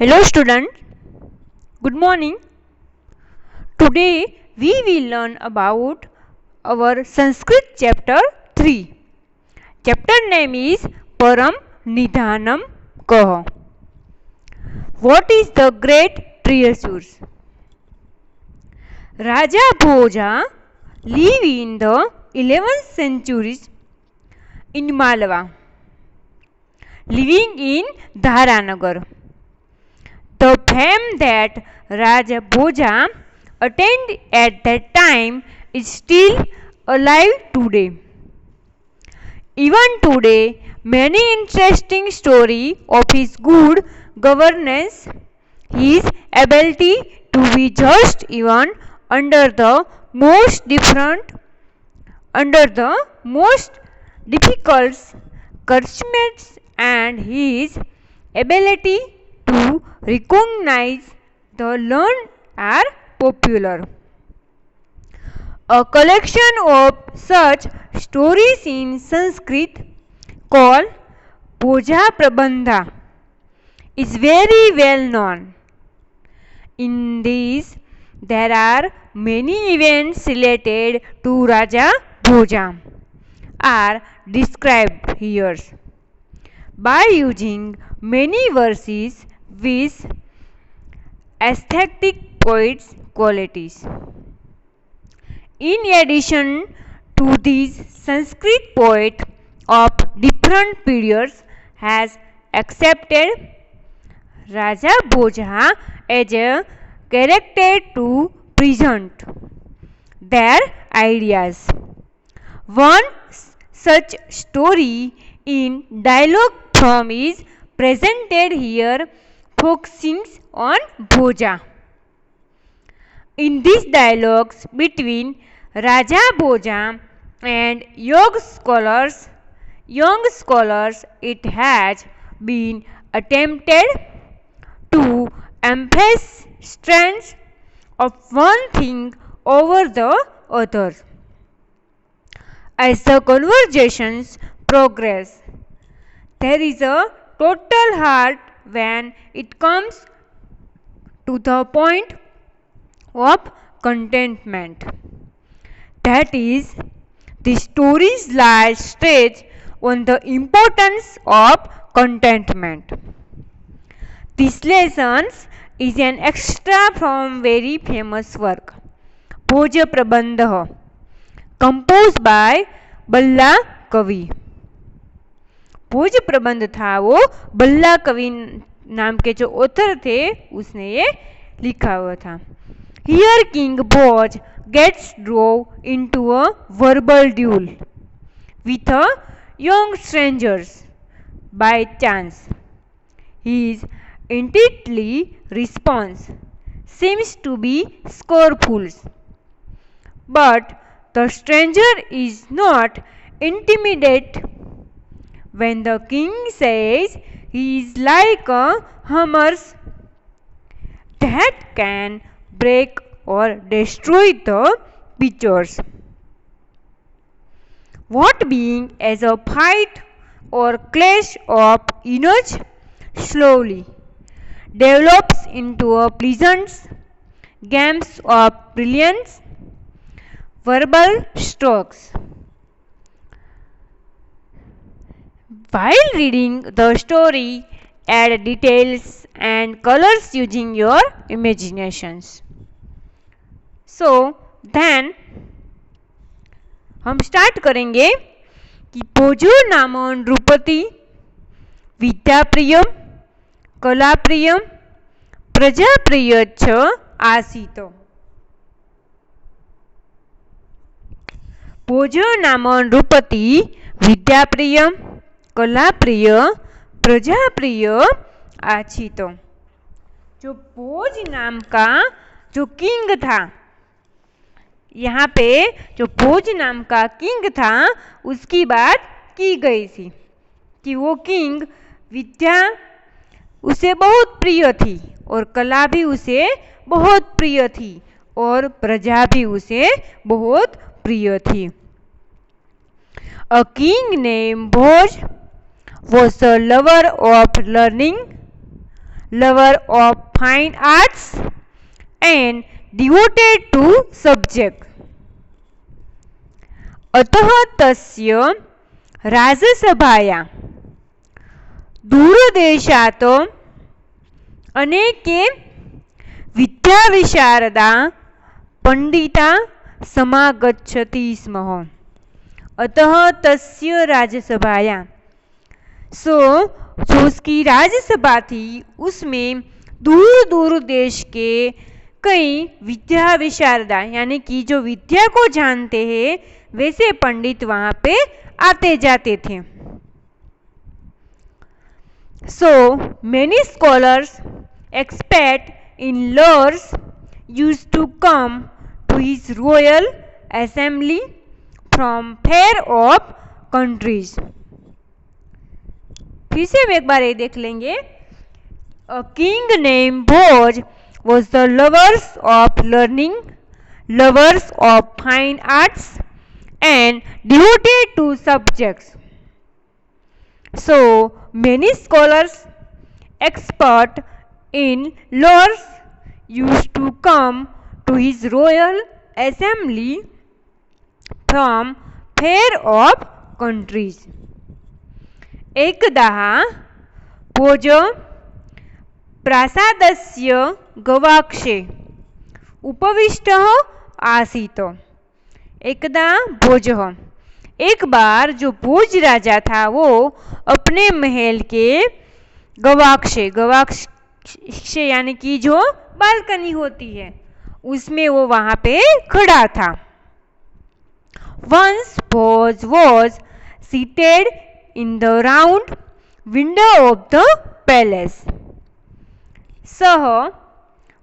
Hello student, good morning. Today we will learn about our Sanskrit chapter 3. Chapter name is Param Nidhanam Kaha. What is the great treasures? Raja Bhoja lived in the 11th centuries in Malwa, living in Dharanagar. The fame that Raja Bhoja attained at that time is still alive today. Even today, many interesting stories of his good governance, his ability to be just even under the most difficult circumstances, and his ability to recognize the learned are popular. A collection of such stories in Sanskrit called Bhoja Prabandha is very well known. In these, there are many events related to Raja Bhoja are described here by using many verses with aesthetic poets qualities. In addition to these, Sanskrit poet of different periods has accepted Raja Bhoja as a character to present their ideas. One such story in dialogue form is presented here, focusing on Bhoja. In these dialogues between Raja Bhoja and young scholars, it has been attempted to emphasize strengths of one thing over the other. As the conversations progress, there is a total halt when it comes to the point of contentment. That is, the stories lie stress on the importance of contentment. This lesson is an extra from very famous work, Bhoja Prabandha, composed by बल्ला कवि. भोज प्रबंध था वो बल्ला कवि नाम के जो ऑथर थे उसने ये लिखा हुआ था. Here King Bhoj gets drawn into a verbal duel with a young strangers by chance. His intently response seems to be scornful, but the stranger is not intimidated when the king says he is like a hammer that can break or destroy the pictures. What being as a fight or clash of energy slowly develops into a pleasant games of brilliance verbal strokes. While reading the story, add details and colors using your imaginations. So then हम start करेंगे कि भोजो नामो नृपति विद्याप्रिय कलाप्रिय प्रजाप्रिय च आसीत. भोजो नामो नृपति विद्याप्रिय कलाप्रिय प्रजाप्रिय आसीत. जो भोज नाम का जो किंग था, यहाँ पे जो भोज नाम का किंग था उसकी बात की गई थी कि वो किंग विद्या उसे बहुत प्रिय थी और कला भी उसे बहुत प्रिय थी और प्रजा भी उसे बहुत प्रिय थी. A king named Bhoj was a lover of learning, lover of fine arts and devoted to subject. अतः तस्य राजसभाया दूरदेशात् अनेके विद्याविशारदा पंडिता समागच्छति स्म. अतः तस्य राजसभाया, सो जो उसकी राज्यसभा थी उसमें दूर दूर देश के कई विद्या विशारदा यानी कि जो विद्या को जानते हैं वैसे पंडित वहां पे आते जाते थे. So many scholars expert in laws used to come to his royal assembly from far off countries. फिर से हम एक बार ये देख लेंगे. A king name Bhoj was the lovers of learning, lovers of fine arts and devoted to subjects. So many scholars, expert in laws, used to come to his royal assembly from fair of countries. एकदा भोज प्रासादस्य गवाक्षे उपविष्टः आसीत्. एकदा भोज, एक बार जो भोज राजा था वो अपने महल के गवाक्षे, गवाक्ष यानी कि जो बालकनी होती है उसमें वो वहां पे खड़ा था. Once Bose was seated in the round window of the palace. सः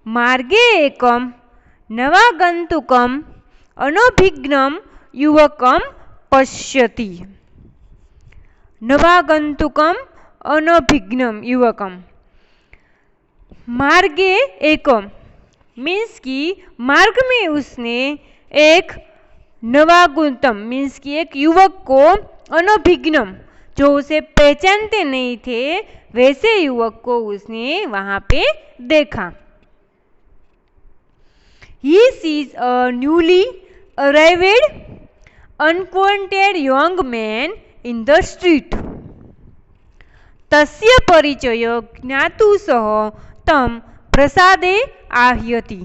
मार्गे एकं नवागन्तुकं अनभिज्ञं युवकं पश्यति. नवागन्तुकं अनभिज्ञं युवकं, मार्गे एकम मीन्स की मार्ग में उसने एक नवागुंतम मीन्स की एक युवक को अनभिज्ञम जो उसे पहचानते नहीं थे वैसे युवक को उसने वहां पे देखा. He sees a newly arrived unacquainted young man in the street. तस्य परिचय ज्ञातु सह तम प्रसादे आह्यति.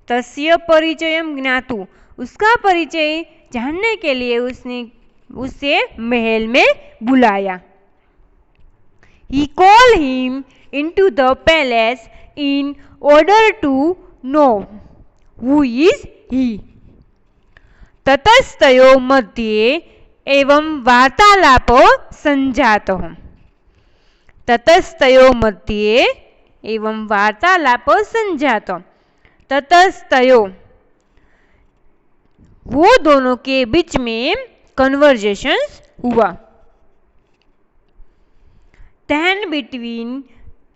तस्य परिचय ज्ञातु, उसका परिचय जानने के लिए उसने उसे महल में बुलाया. He called him into the palace in order to know who is he. ततस्तयो मध्ये एवं वार्तालाप संजातः. ततस्तयो मध्ये एवं वार्तालाप संजात. ततस्तयो वो दोनों के बीच में कन्वर्जेशंस हुआ. Then between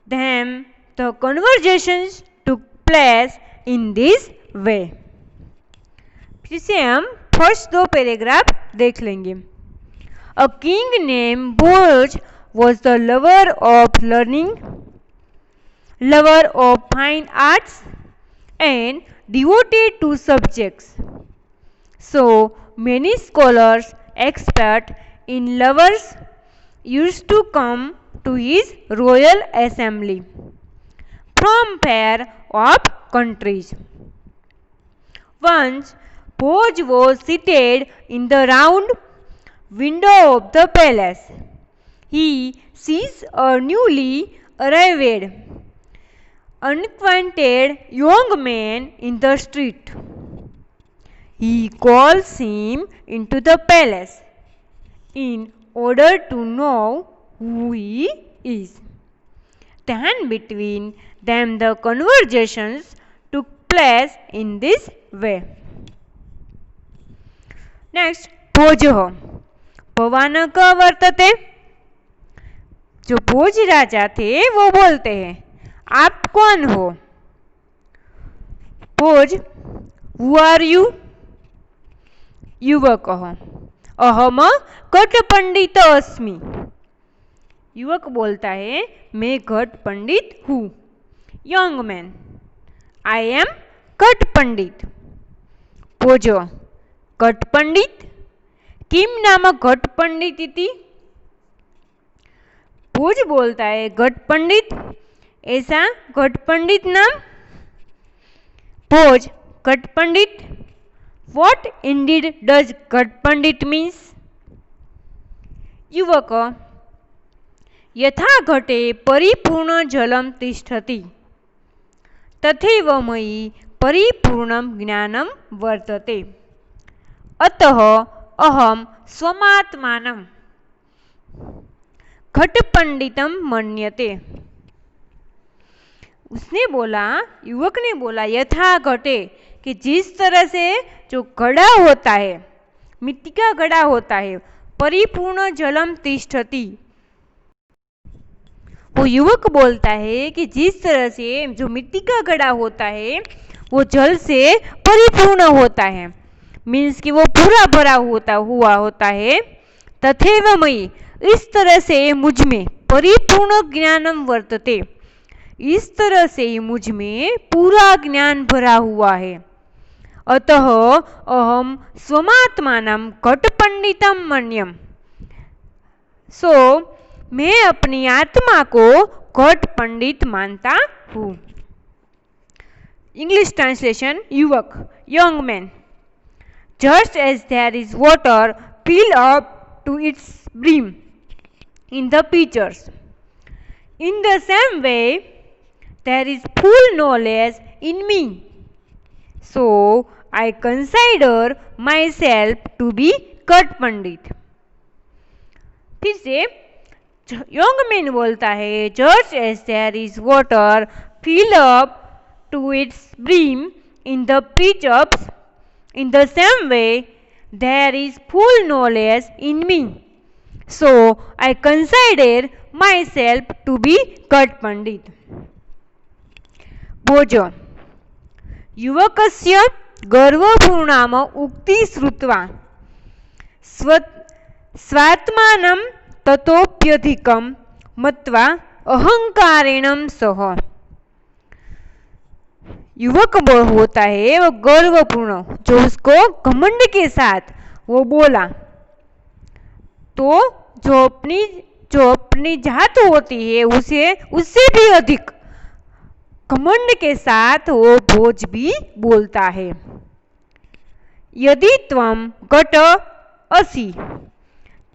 them the conversations took place in this way. फिर से हम फर्स्ट दो पैराग्राफ देख लेंगे. A king named Bose was the lover of learning, lover of fine arts and devoted to subjects. So many scholars, expert in lovers, used to come to his royal assembly from fair of countries. Once Bose was seated in the round window of the palace. He sees a newly arrived, unacquainted young man in the street. He calls him into the palace in order to know who he is. Then between them the conversations took place in this way. Next भोजः भवानक वर्तते. जो भोज राजा थे वो बोलते हैं आप कौन हो. भोज हु आर यू. युवकः अहम कटपंडित अस्मि. युवक बोलता है मैं घट पंडित हूँ। यंग मैन, आई एम घट पंडित। पोजो, घट पंडित किम नाम घट पंडित इति। पोज बोलता है घट पंडित, ऐसा घट पंडित नाम। पोज, घट पंडित, व्हाट इंडीड डज घट पंडित मीन्स। युवक, यथा घटे परिपूर्ण जलम तिष्ठति तथैव मयि परिपूर्णं ज्ञानं वर्तते, अतः अहम स्वमात्मानं घट पंडितम मन्यते। उसने बोला, युवक ने बोला यथा घटे, कि जिस तरह से जो घड़ा होता है, मिट्टी का घड़ा होता है, परिपूर्ण जलम तिष्ठति, वो युवक बोलता है कि जिस तरह से जो मिट्टी का घड़ा होता है वो जल से परिपूर्ण होता है, मीन्स कि वो पूरा भरा हुआ होता है। तथैव मयि, इस तरह से मुझ में परिपूर्ण ज्ञानम वर्तते, इस तरह से मुझ में पूरा ज्ञान भरा हुआ है। अतः अहम स्वमात्मानं घट पंडितम मन्यम, सो मैं अपनी आत्मा को घट पंडित मानता हूँ। इंग्लिश ट्रांसलेशन, युवक, young man, just as there is water filled up to its brim in the pitchers, in the same way there is full knowledge in me, so I consider myself to be घट पंडित। फिर से young man बोलता है just as there is water filled up to its brim in the pitchers, in the same way there is full knowledge in me, so I consider myself to be घट पंडित। भोजो, युवकस्य गर्वपूर्णाम उक्ति श्रुत्वा स्वात्मानं ततोप्यधिकं मत्वा अहंकारेण सह। युवक होता है वो गर्वपूर्ण, जो उसको घमंड के साथ वो बोला, तो जो अपनी जात होती है उससे भी अधिक घमंड के साथ वो भोज भी बोलता है। यदि त्वं घट असि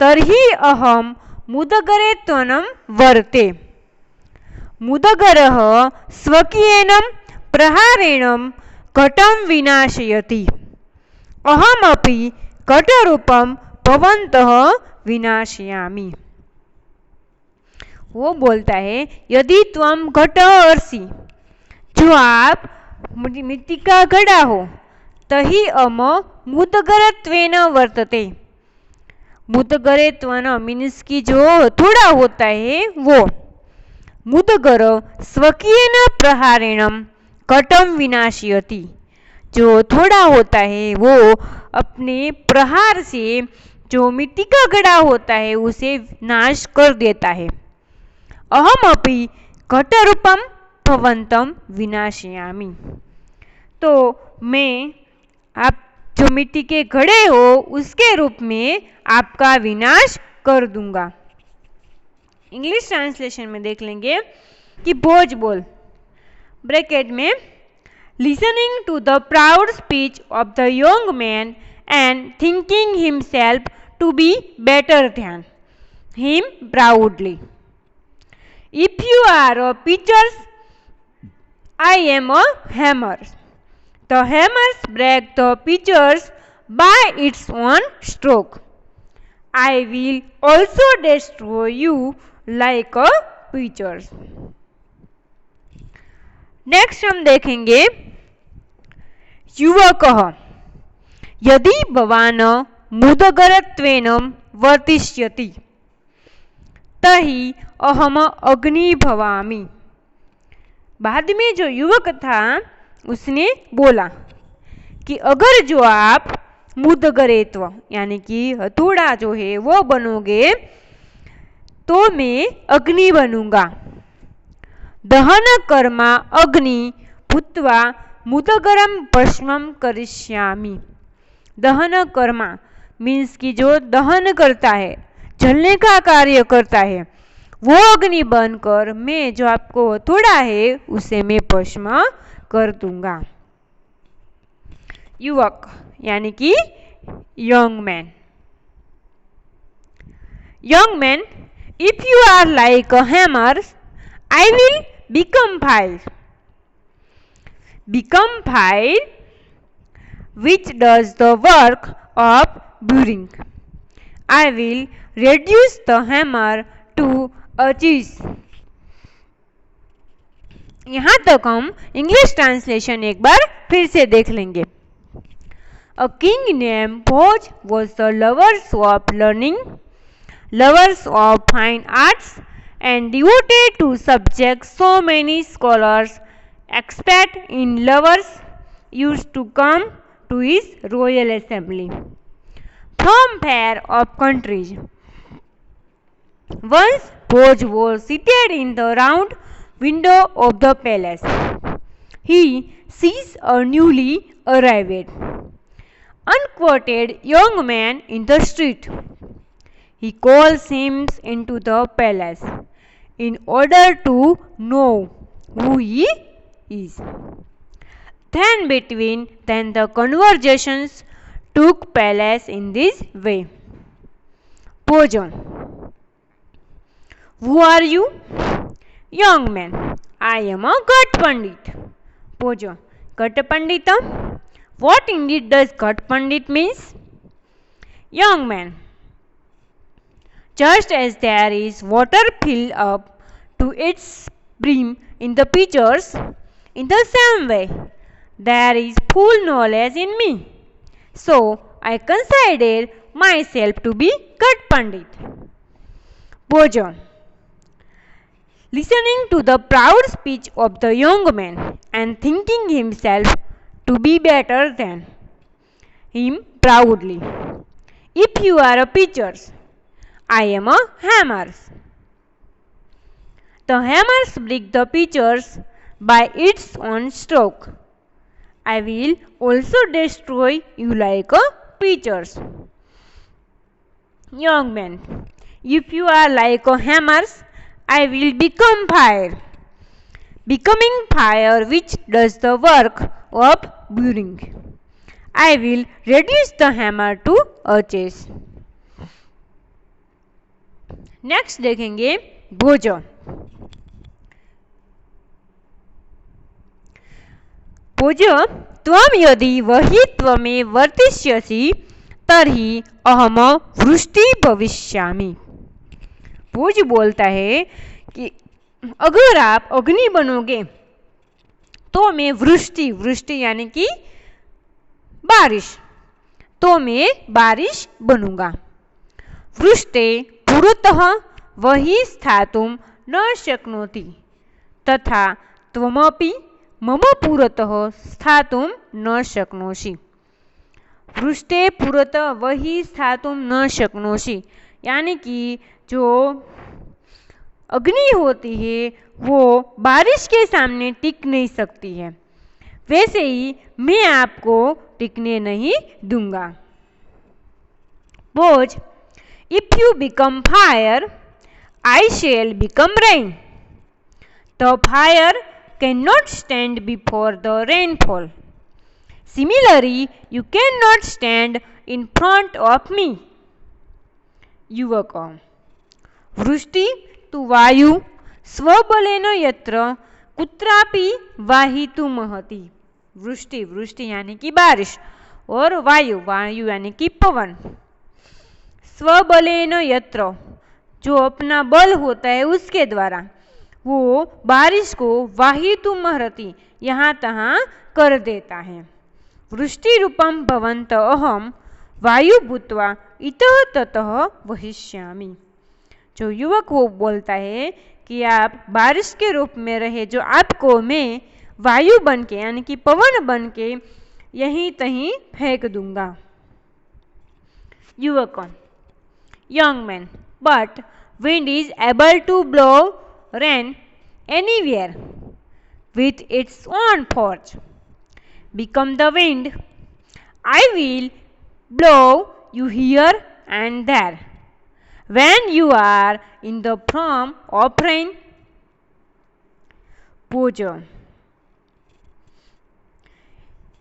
तर्हि अहम मुदगरेत्वनं वर्ते। मुदगरः स्वकीयेन प्रहारेण घटं विनाशयति, अहमपि घटरूपं भवन्तः विनाशयामि। वो बोलता है यदि त्वं घट असि, जो आप मिट्टी का घड़ा हो, तहि अम मुदगरत्वेन वर्तते। मुदगरेत्वन मीन्स की जो थोड़ा होता है वो। मुदगर स्वकीयेन प्रहारेण घटं विनाशयति, जो थोड़ा होता है वो अपने प्रहार से जो मिट्टी का घड़ा होता है उसे नाश कर देता है। अहमपि घटरूपं भवन्तं विनाशयामि, तो मैं आप जो मिट्टी के घड़े हो उसके रूप में आपका विनाश कर दूंगा। इंग्लिश ट्रांसलेशन में देख लेंगे कि भोज बोल, ब्रैकेट में, listening to the proud speech of the young man and thinking himself to be better than him proudly. If you are a pitcher, I am a hammer. The hammers break the pitchers by its own stroke. I will also destroy you like a pitcher. Next हम देखेंगे युवकः यदि भवान् मुदगरत्वेन वर्तिष्यति तहि अहम अग्नि भवामि। बाद में जो युवक था उसने बोला कि अगर जो आप मुदगरेत्व यानी कि हथौड़ा जो है वो बनोगे तो मैं अग्नि बनूंगा। दहन कर्मा अग्नि भूत्वा मुदगरम भस्मं करिष्यामि। दहन कर्मा मीन्स की जो दहन करता है, जलने का कार्य करता है, वो अग्नि बनकर मैं जो आपको हथौड़ा है उसे मैं भस्म कर दूंगा। युवक यानी कि young man. Young man, if you are like a hammer, I will become fire. Become fire which does the work of burning. I will reduce the hammer to ashes. यहाँ तक हम इंग्लिश ट्रांसलेशन एक बार फिर से देख लेंगे। A king named Bhoj was the lovers of learning, lovers of fine arts, and devoted to subject. So many scholars, experts in lovers, used to come to his royal assembly from far off countries. Once Bhoj was seated in the round window of the palace. He sees a newly arrived, unquoted young man in the street. He calls him into the palace in order to know who he is. Then between them the conversations took place in this way. Bhojan, who are you? Young man, I am a Ghat Pandit. Bhojan, Ghat Panditam? What indeed does Ghat Pandit means? Young man, just as there is water filled up to its brim in the pitchers, in the same way there is full knowledge in me. So I consider myself to be Ghat Pandit. Bhojan, listening to the proud speech of the young man and thinking himself to be better than him proudly. If you are a pitcher, I am a hammer. The hammers break the pitchers by its own stroke. I will also destroy you like a pitcher. Young man, if you are like a hammer, I will become fire. Becoming fire which does the work of burning. I will reduce the hammer to ashes. Next देखेंगे भोजन। भोजन, त्वं यदि वहित्वमे वर्तिष्यसि तर्हि अहम वृष्टि भविष्यामि। भोज बोलता है कि अगर आप अग्नि बनोगे तो मैं वृष्टि, वृष्टि यानी कि बारिश, तो मैं बारिश बनूंगा। वृष्टे पुरतः वही स्थातुं न शक्नोति तथा त्वमपि मम पुरतः स्थातुं न शक्नोषि। वृष्टे पुरतः वही स्थातुं न शक्नोषि यानी कि जो अग्नि होती है वो बारिश के सामने टिक नहीं सकती है, वैसे ही मैं आपको टिकने नहीं दूंगा। बोझ, if you become fire, I shall become rain. The fire cannot stand before the rainfall. Similarly, you cannot stand in front of me. युवक, वृष्टि तु वायु स्वबलेन यत्र कुत्रापि वाहितुमर्हति। वृष्टि, वृष्टि यानी कि बारिश, और वायु, वायु यानी कि पवन। स्वबलेन यत्र, जो अपना बल होता है उसके द्वारा, वो बारिश को वाहितुमर्हति, यहाँ तहाँ कर देता है। वृष्टि रूपम भवन्त अहम वायु भूत्वा इतः ततः वहिष्यामि। जो युवक वो बोलता है कि आप बारिश के रूप में रहे, जो आपको मैं वायु बन के यानी कि पवन बन के यहीं तहीं फेंक दूंगा। युवक, young man, but wind is able to blow rain anywhere with its own force. Become the wind. I will blow you here and there when you are in the form of rain. पूज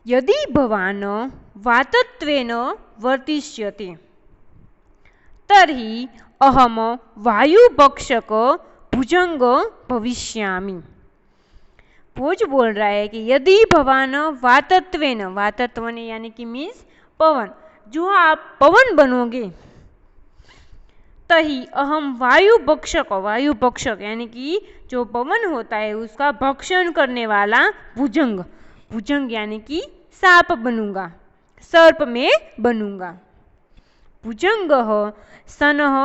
यदि भवान् वातत्वेन वर्तिष्यति तर्हि अहम वायुभक्षक भुजंग भविष्यामि। पूज बोल रहा है कि यदि भवान वातत्वेन, वातत्वन यानी कि मीन्स पवन, जो आप पवन बनोगे, तही अहम वायु भक्षक, वायु भक्षक यानी कि जो पवन होता है उसका भक्षण करने वाला भुजंग, भुजंग यानी कि सांप बनूंगा, सर्प में बनूंगा। भुजंग सनः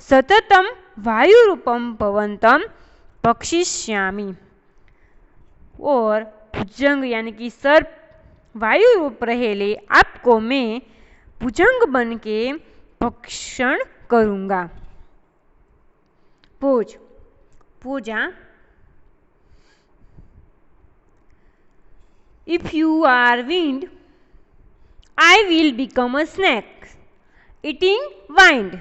सततम वायुरूपम भवंतम भक्षिष्यामि। और भुजंग यानी कि सर्प वायु रूप रहेले आपको मैं भुजंग बन के भक्षण करूंगा। पूज पूजा If you are wind, I will become a snake, eating wind.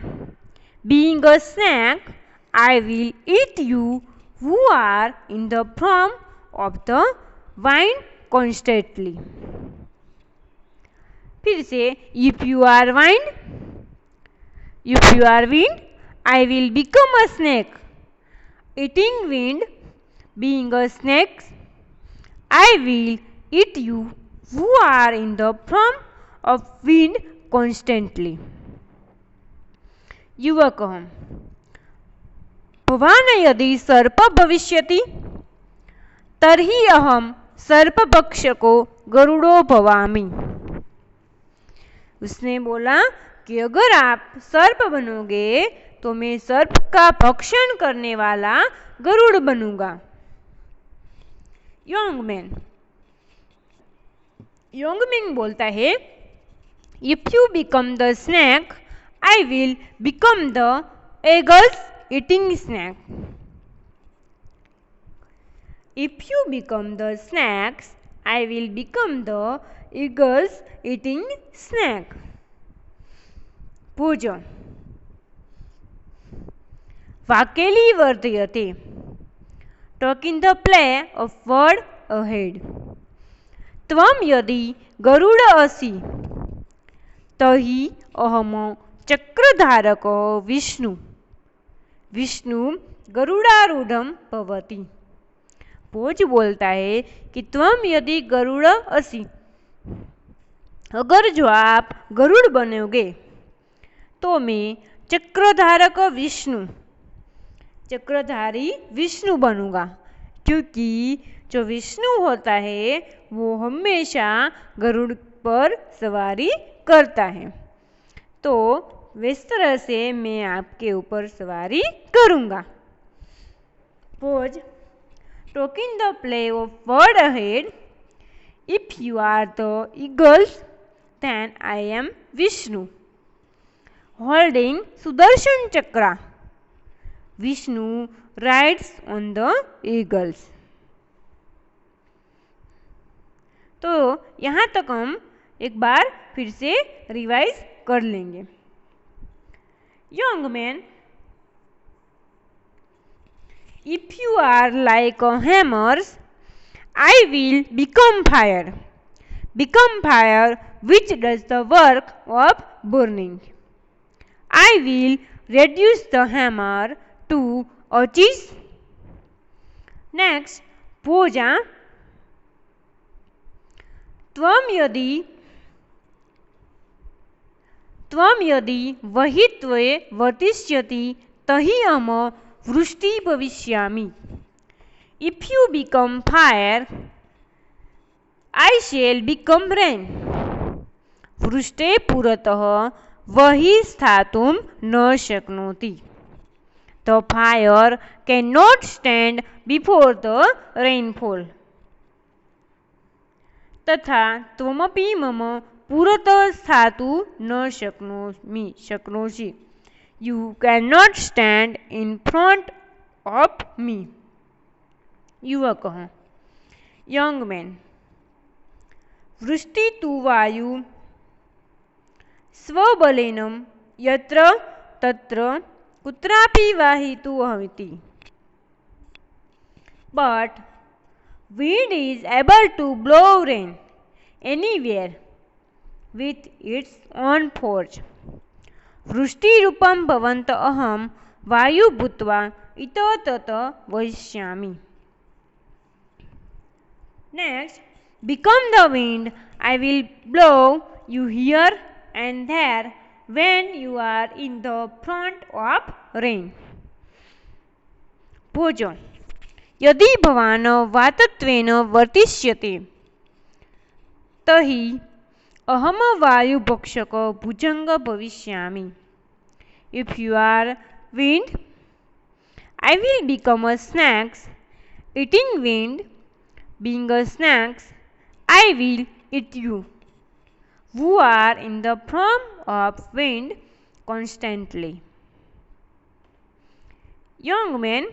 Being a snake, I will eat you who are in the form of the wind constantly. फिर से if you are wind, I will become a snake, eating wind. Being a snake, I will eat you who are in the form of wind constantly. युवक भवान् यदि सर्प भविष्यति तर्हि अहम सर्पभक्षको गरुड़ो भवामि। उसने बोला कि अगर आप सर्प बनोगे तो मैं सर्प का भक्षण करने वाला गरुड़ बनूंगा। योंगमेन बोलता है if you become the snake I will become the eagles eating snake. If you become the snakes I will become the eagles eating snake. पूज वाकेली वर्तयते talking the play of word ahead. त्वं यदि गरुड़ असि तहि अहम चक्रधारक विष्णु। विष्णु गरुड़ारूढ़ भवति। भोज बोलता है कि त्वं यदि गरुड़ असि, अगर जो आप गरुड़ बनोगे तो मैं चक्रधारक विष्णु, चक्रधारी विष्णु बनूंगा, क्योंकि जो विष्णु होता है वो हमेशा गरुड़ पर सवारी करता है, तो इस तरह से मैं आपके ऊपर सवारी करूंगा। पोज talking the play of word ahead if you are the eagles then I am Vishnu holding Sudarshan Chakra. Vishnu rides on the eagles. तो यहाँ तक हम एक बार फिर से रिवाइज कर लेंगे। Young man, if you are like hammers I will become fire. Become fire which does the work of burning. I will reduce the hammer to ashes. Next, पूजा त्वं यदि वहित्वे वर्तिष्यति तहि अहम वृष्टि भविष्यामि। If you become fire, I shall become rain. वृष्टे पुरतः वही स्थातुं न शक्नोति। The fire cannot stand before the rainfall. तथा त्वमपि मम पुरतः स्थातु न शक्नोषि। You cannot stand in front of me. युवकः young man. वृष्टि तु वायु स्वबलेन यत्र तत्र कुत्रापि वाहितुमर्हति. But wind is able to blow rain anywhere with its own force. वृष्टिरूपं भवन्त अहं वायु भूत्वा इतः ततः वहिष्यामि. Next, become the wind, I will blow you here and there when you are in the front of rain. भोजो यदि भवान् वातत्वेन वर्तिष्यते तर्हि अहम वायुभक्षक भुजंग भविष्यामि. If you are wind, I will become a snake. Eating wind, being a snake, I will eat you, who are in the form of wind constantly. Young man,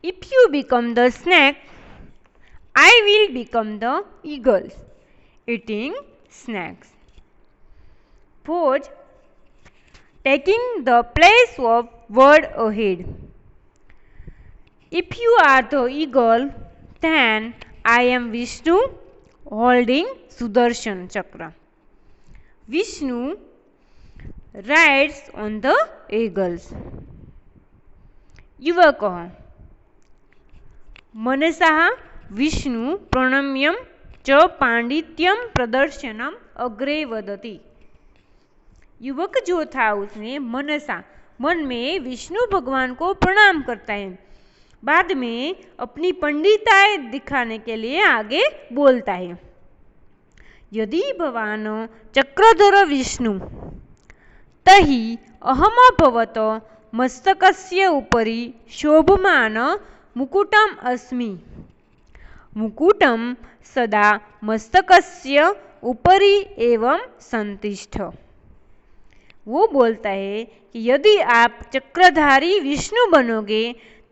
if you become the snake, I will become the eagle, eating snakes. Pose, taking the place of word ahead. If you are the eagle, then I am Vishnu holding Sudarshan Chakra. Vishnu rides on the eagles. युवकः मनसः विष्णु प्रणम्यं च पांडित्यं प्रदर्शनम अग्रे वदति. युवक जो था उसने मनसा मन में विष्णु भगवान को प्रणाम करता है, बाद में अपनी पंडिताई दिखाने के लिए आगे बोलता है. यदि भवान चक्रधर विष्णु तर्हि अहम भवत मस्तकस्य उपरि शोभमान मुकुटम अस्मि. मुकुटम सदा मस्तकस्य उपरि एवं संतिष्ठ. वो बोलता है कि यदि आप चक्रधारी विष्णु बनोगे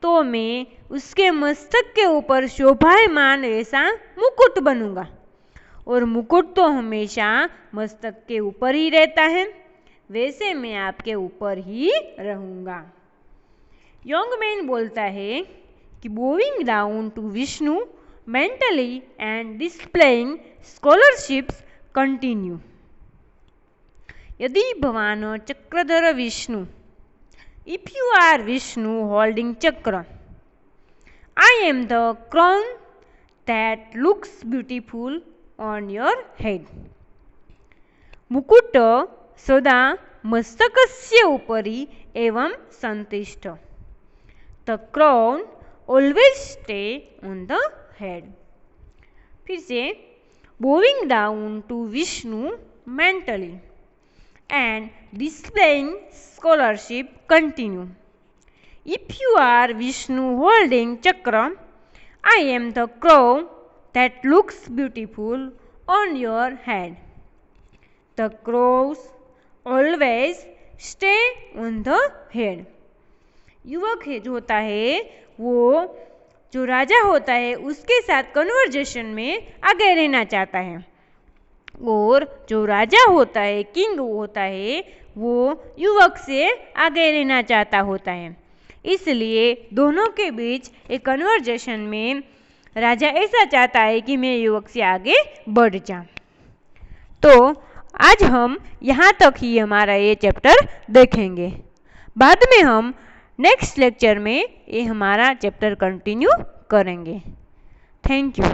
तो मैं उसके मस्तक के ऊपर शोभायमान ऐसा मुकुट बनूंगा, और मुकुट तो हमेशा मस्तक के ऊपर ही रहता है, वैसे मैं आपके ऊपर ही रहूंगा. यंग मैन बोलता है कि bowing down to Vishnu mentally and displaying scholarships continue. यदि भवान Chakradhar Vishnu, if you are Vishnu holding chakra, I am the crown that looks beautiful on your head. मुकुट सदा मस्तकस्य उपरि एवं संतिष्ठ. The crown always stay on the head. फिर से bowing down to Vishnu mentally and displaying scholarship continue. If you are Vishnu holding chakra, I am the crown that looks beautiful on your head. The crows always stay on the head. युवक जो होता है वो जो राजा होता है उसके साथ कन्वर्जेशन में आगे रहना चाहता है, और जो राजा होता है किंग होता है वो युवक से आगे रहना चाहता होता है. इसलिए दोनों के बीच एक कन्वर्जेशन में राजा ऐसा चाहता है कि मैं युवक से आगे बढ़ जाऊं. तो आज हम यहाँ तक ही हमारा ये चैप्टर देखेंगे. बाद में हम नेक्स्ट लेक्चर में ये हमारा चैप्टर कंटिन्यू करेंगे. Thank you.